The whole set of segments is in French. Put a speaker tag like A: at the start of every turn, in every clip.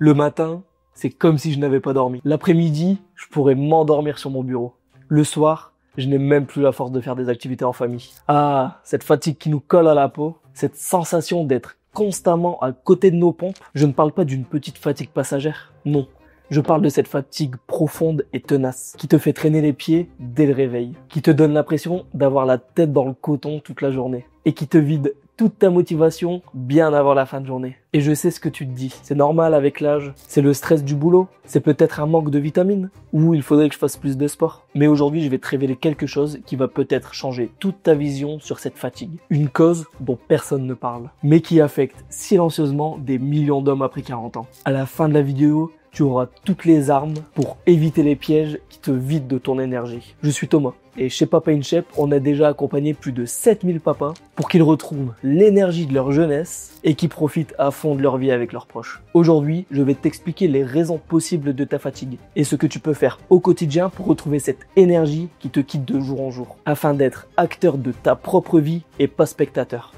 A: Le matin, c'est comme si je n'avais pas dormi. L'après-midi, je pourrais m'endormir sur mon bureau. Le soir, je n'ai même plus la force de faire des activités en famille. Ah, cette fatigue qui nous colle à la peau, cette sensation d'être constamment à côté de nos pompes. Je ne parle pas d'une petite fatigue passagère, non. Je parle de cette fatigue profonde et tenace, qui te fait traîner les pieds dès le réveil, qui te donne l'impression d'avoir la tête dans le coton toute la journée, et qui te vide toute ta motivation bien avant la fin de journée. Et je sais ce que tu te dis, c'est normal avec l'âge, c'est le stress du boulot, c'est peut-être un manque de vitamines, ou il faudrait que je fasse plus de sport. Mais aujourd'hui, je vais te révéler quelque chose qui va peut-être changer toute ta vision sur cette fatigue. Une cause dont personne ne parle, mais qui affecte silencieusement des millions d'hommes après 40 ans. À la fin de la vidéo, tu auras toutes les armes pour éviter les pièges qui te vident de ton énergie. Je suis Thomas et chez Papa in Shape, on a déjà accompagné plus de 7000 papas pour qu'ils retrouvent l'énergie de leur jeunesse et qu'ils profitent à fond de leur vie avec leurs proches. Aujourd'hui, je vais t'expliquer les raisons possibles de ta fatigue et ce que tu peux faire au quotidien pour retrouver cette énergie qui te quitte de jour en jour afin d'être acteur de ta propre vie et pas spectateur.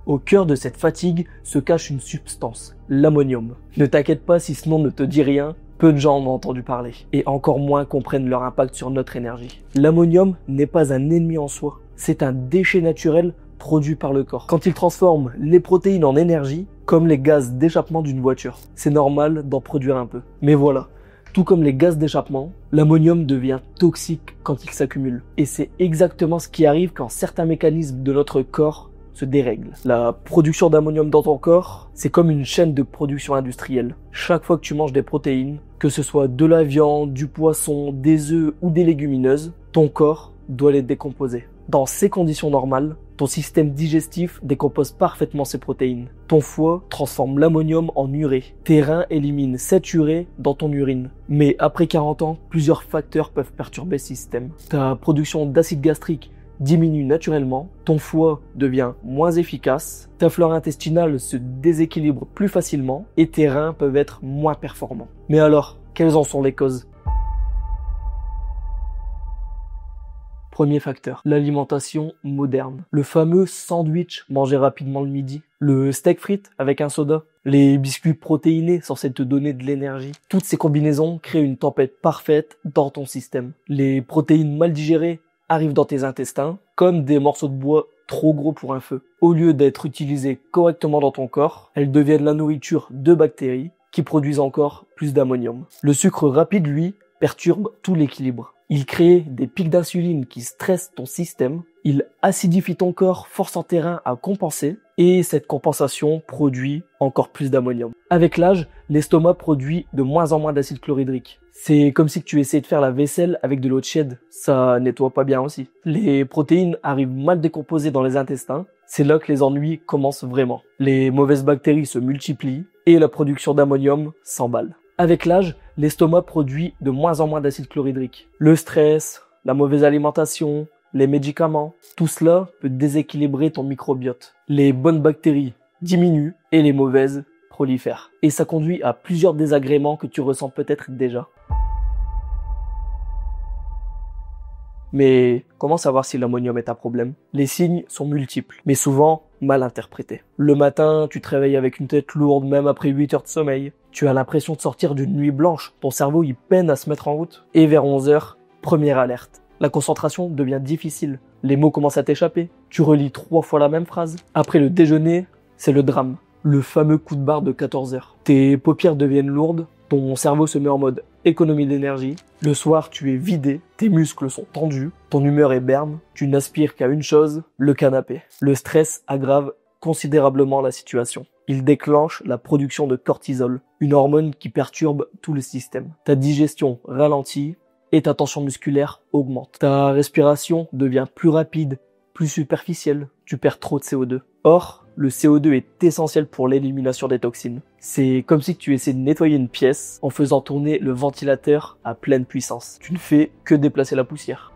A: Au cœur de cette fatigue se cache une substance, l'ammonium. Ne t'inquiète pas si ce nom ne te dit rien, peu de gens en ont entendu parler, et encore moins comprennent leur impact sur notre énergie. L'ammonium n'est pas un ennemi en soi, c'est un déchet naturel produit par le corps. Quand il transforme les protéines en énergie, comme les gaz d'échappement d'une voiture, c'est normal d'en produire un peu. Mais voilà, tout comme les gaz d'échappement, l'ammonium devient toxique quand il s'accumule. Et c'est exactement ce qui arrive quand certains mécanismes de notre corps se dérègle. La production d'ammonium dans ton corps, c'est comme une chaîne de production industrielle. Chaque fois que tu manges des protéines, que ce soit de la viande, du poisson, des œufs ou des légumineuses, ton corps doit les décomposer. Dans ces conditions normales, ton système digestif décompose parfaitement ces protéines. Ton foie transforme l'ammonium en urée. Tes reins éliminent cette urée dans ton urine. Mais après 40 ans, plusieurs facteurs peuvent perturber ce système. Ta production d'acide gastrique diminue naturellement, ton foie devient moins efficace, ta flore intestinale se déséquilibre plus facilement et tes reins peuvent être moins performants. Mais alors, quelles en sont les causes ? Premier facteur, l'alimentation moderne. Le fameux sandwich mangé rapidement le midi, le steak frites avec un soda, les biscuits protéinés censés te donner de l'énergie. Toutes ces combinaisons créent une tempête parfaite dans ton système. Les protéines mal digérées arrivent dans tes intestins comme des morceaux de bois trop gros pour un feu. Au lieu d'être utilisées correctement dans ton corps, elles deviennent la nourriture de bactéries qui produisent encore plus d'ammonium. Le sucre rapide, lui, perturbe tout l'équilibre. Il crée des pics d'insuline qui stressent ton système, il acidifie ton corps, forçant tes reins à compenser, et cette compensation produit encore plus d'ammonium. Avec l'âge, l'estomac produit de moins en moins d'acide chlorhydrique. C'est comme si tu essayais de faire la vaisselle avec de l'eau tiède, ça nettoie pas bien aussi. Les protéines arrivent mal décomposées dans les intestins, c'est là que les ennuis commencent vraiment. Les mauvaises bactéries se multiplient, et la production d'ammonium s'emballe. Avec l'âge, l'estomac produit de moins en moins d'acide chlorhydrique. Le stress, la mauvaise alimentation, les médicaments, tout cela peut déséquilibrer ton microbiote. Les bonnes bactéries diminuent et les mauvaises prolifèrent. Et ça conduit à plusieurs désagréments que tu ressens peut-être déjà. Mais comment savoir si l'ammonium est un problème ? Les signes sont multiples, mais souvent mal interprétés. Le matin, tu te réveilles avec une tête lourde même après 8 heures de sommeil. Tu as l'impression de sortir d'une nuit blanche. Ton cerveau il peine à se mettre en route. Et vers 11 heures, première alerte. La concentration devient difficile. Les mots commencent à t'échapper. Tu relis 3 fois la même phrase. Après le déjeuner, c'est le drame. Le fameux coup de barre de 14 heures. Tes paupières deviennent lourdes. Ton cerveau se met en mode économie d'énergie. Le soir, tu es vidé, tes muscles sont tendus, ton humeur est berne, tu n'aspires qu'à une chose, le canapé. Le stress aggrave considérablement la situation. Il déclenche la production de cortisol, une hormone qui perturbe tout le système. Ta digestion ralentit et ta tension musculaire augmente. Ta respiration devient plus rapide, plus superficielle, tu perds trop de CO2. Or, le CO2 est essentiel pour l'élimination des toxines. C'est comme si tu essayais de nettoyer une pièce en faisant tourner le ventilateur à pleine puissance. Tu ne fais que déplacer la poussière.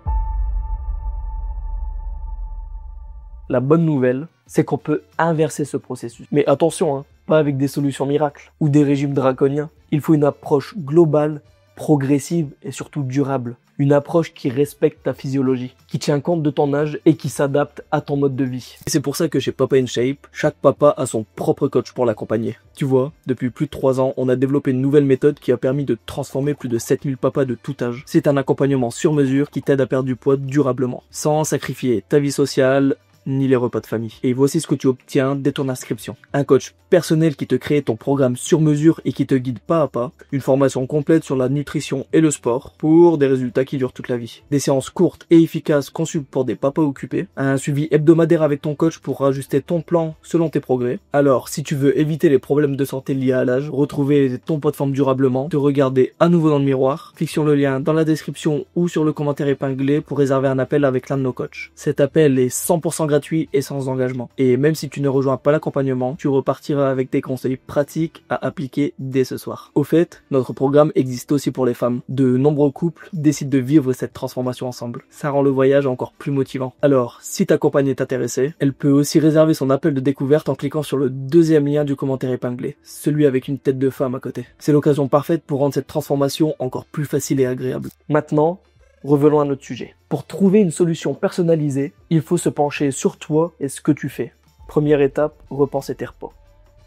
A: La bonne nouvelle, c'est qu'on peut inverser ce processus. Mais attention, pas avec des solutions miracles ou des régimes draconiens. Il faut une approche globale, progressive et surtout durable. Une approche qui respecte ta physiologie, qui tient compte de ton âge et qui s'adapte à ton mode de vie. Et c'est pour ça que chez Papa in Shape, chaque papa a son propre coach pour l'accompagner. Tu vois, depuis plus de 3 ans, on a développé une nouvelle méthode qui a permis de transformer plus de 7000 papas de tout âge. C'est un accompagnement sur mesure qui t'aide à perdre du poids durablement, sans sacrifier ta vie sociale, ni les repas de famille. Et voici ce que tu obtiens dès ton inscription. Un coach personnel qui te crée ton programme sur mesure et qui te guide pas à pas. Une formation complète sur la nutrition et le sport pour des résultats qui durent toute la vie. Des séances courtes et efficaces conçues pour des papas occupés. Un suivi hebdomadaire avec ton coach pour ajuster ton plan selon tes progrès. Alors, si tu veux éviter les problèmes de santé liés à l'âge, retrouver ton poids de forme durablement, te regarder à nouveau dans le miroir, clique sur le lien dans la description ou sur le commentaire épinglé pour réserver un appel avec l'un de nos coachs. Cet appel est 100% gratuit et sans engagement. Et même si tu ne rejoins pas l'accompagnement, tu repartiras avec des conseils pratiques à appliquer dès ce soir. Au fait, notre programme existe aussi pour les femmes. De nombreux couples décident de vivre cette transformation ensemble. Ça rend le voyage encore plus motivant. Alors, si ta compagne est intéressée, elle peut aussi réserver son appel de découverte en cliquant sur le deuxième lien du commentaire épinglé, celui avec une tête de femme à côté. C'est l'occasion parfaite pour rendre cette transformation encore plus facile et agréable. Maintenant, revenons à notre sujet. Pour trouver une solution personnalisée, il faut se pencher sur toi et ce que tu fais. Première étape, repenser tes repas.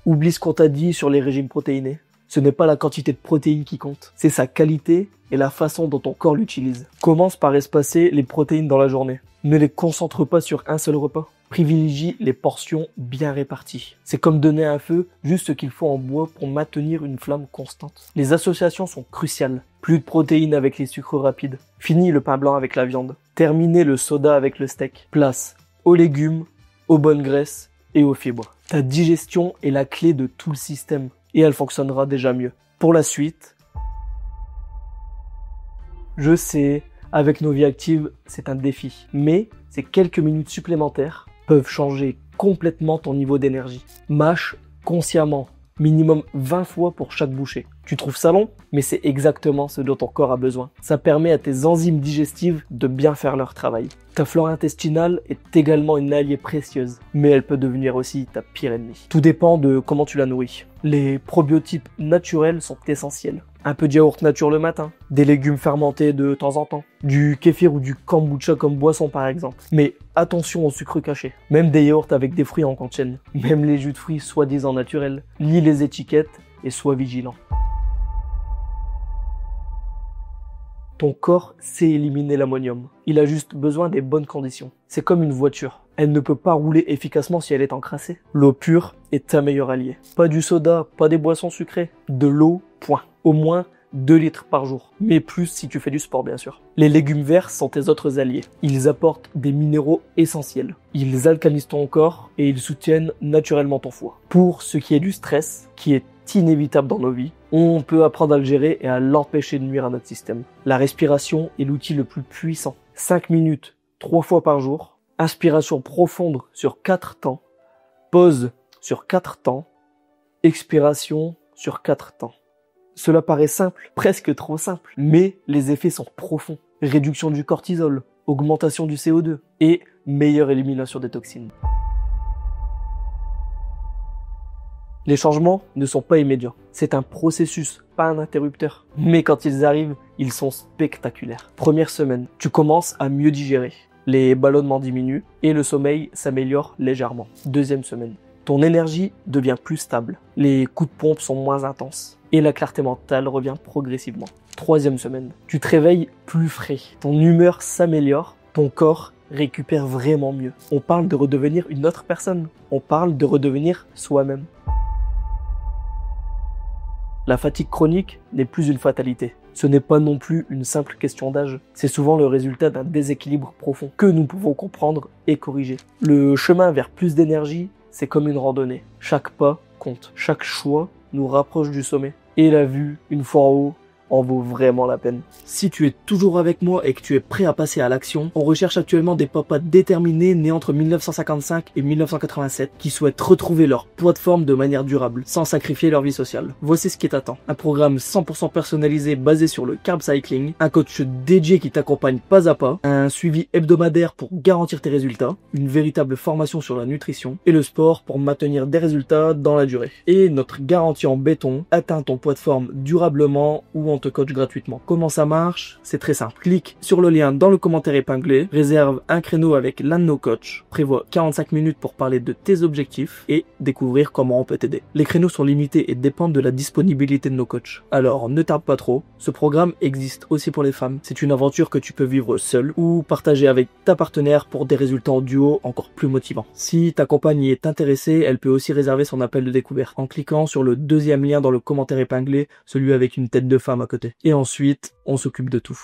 A: Oublie ce qu'on t'a dit sur les régimes protéinés. Ce n'est pas la quantité de protéines qui compte, c'est sa qualité et la façon dont ton corps l'utilise. Commence par espacer les protéines dans la journée. Ne les concentre pas sur un seul repas. Privilégie les portions bien réparties. C'est comme donner à un feu juste ce qu'il faut en bois pour maintenir une flamme constante. Les associations sont cruciales. Plus de protéines avec les sucres rapides. Fini le pain blanc avec la viande. Terminez le soda avec le steak. Place aux légumes, aux bonnes graisses et aux fibres. Ta digestion est la clé de tout le système et elle fonctionnera déjà mieux. Pour la suite, je sais, avec nos vies actives, c'est un défi. Mais ces quelques minutes supplémentaires peuvent changer complètement ton niveau d'énergie. Mâche consciemment, minimum 20 fois pour chaque bouchée. Tu trouves ça long? Mais c'est exactement ce dont ton corps a besoin. Ça permet à tes enzymes digestives de bien faire leur travail. Ta flore intestinale est également une alliée précieuse, mais elle peut devenir aussi ta pire ennemie. Tout dépend de comment tu la nourris. Les probiotiques naturels sont essentiels. Un peu de yaourt nature le matin, des légumes fermentés de temps en temps, du kéfir ou du kombucha comme boisson par exemple. Mais attention au sucre caché. Même des yaourts avec des fruits en contiennent. Même les jus de fruits soi-disant naturels. Lis les étiquettes et sois vigilant. Ton corps sait éliminer l'ammonium. Il a juste besoin des bonnes conditions. C'est comme une voiture. Elle ne peut pas rouler efficacement si elle est encrassée. L'eau pure est ta meilleure alliée. Pas du soda, pas des boissons sucrées. De l'eau, point. Au moins 2 litres par jour. Mais plus si tu fais du sport, bien sûr. Les légumes verts sont tes autres alliés. Ils apportent des minéraux essentiels. Ils alcalisent ton corps et ils soutiennent naturellement ton foie. Pour ce qui est du stress, qui est inévitable dans nos vies, on peut apprendre à le gérer et à l'empêcher de nuire à notre système. La respiration est l'outil le plus puissant. 5 minutes, 3 fois par jour. Inspiration profonde sur 4 temps. Pause sur 4 temps. Expiration sur 4 temps. Cela paraît simple, presque trop simple, mais les effets sont profonds. Réduction du cortisol, augmentation du CO2 et meilleure élimination des toxines. Les changements ne sont pas immédiats. C'est un processus, pas un interrupteur. Mais quand ils arrivent, ils sont spectaculaires. Première semaine, tu commences à mieux digérer. Les ballonnements diminuent et le sommeil s'améliore légèrement. Deuxième semaine, ton énergie devient plus stable. Les coups de pompe sont moins intenses et la clarté mentale revient progressivement. Troisième semaine, tu te réveilles plus frais. Ton humeur s'améliore, ton corps récupère vraiment mieux. On parle de redevenir une autre personne. On parle de redevenir soi-même. La fatigue chronique n'est plus une fatalité. Ce n'est pas non plus une simple question d'âge. C'est souvent le résultat d'un déséquilibre profond que nous pouvons comprendre et corriger. Le chemin vers plus d'énergie, c'est comme une randonnée. Chaque pas compte. Chaque choix nous rapproche du sommet. Et la vue, une fois en haut, en vaut vraiment la peine. Si tu es toujours avec moi et que tu es prêt à passer à l'action, on recherche actuellement des papas déterminés nés entre 1955 et 1987 qui souhaitent retrouver leur poids de forme de manière durable, sans sacrifier leur vie sociale. Voici ce qui t'attend. Un programme 100% personnalisé basé sur le carb cycling, un coach dédié qui t'accompagne pas à pas, un suivi hebdomadaire pour garantir tes résultats, une véritable formation sur la nutrition et le sport pour maintenir des résultats dans la durée. Et notre garantie en béton, atteins ton poids de forme durablement ou en te coach gratuitement. Comment ça marche? C'est très simple. Clique sur le lien dans le commentaire épinglé, réserve un créneau avec l'un de nos coachs, prévois 45 minutes pour parler de tes objectifs et découvrir comment on peut t'aider. Les créneaux sont limités et dépendent de la disponibilité de nos coachs. Alors ne tarde pas trop, ce programme existe aussi pour les femmes. C'est une aventure que tu peux vivre seule ou partager avec ta partenaire pour des résultats en duo encore plus motivants. Si ta compagne y est intéressée, elle peut aussi réserver son appel de découverte en cliquant sur le deuxième lien dans le commentaire épinglé, celui avec une tête de femme à côté. Et ensuite, on s'occupe de tout.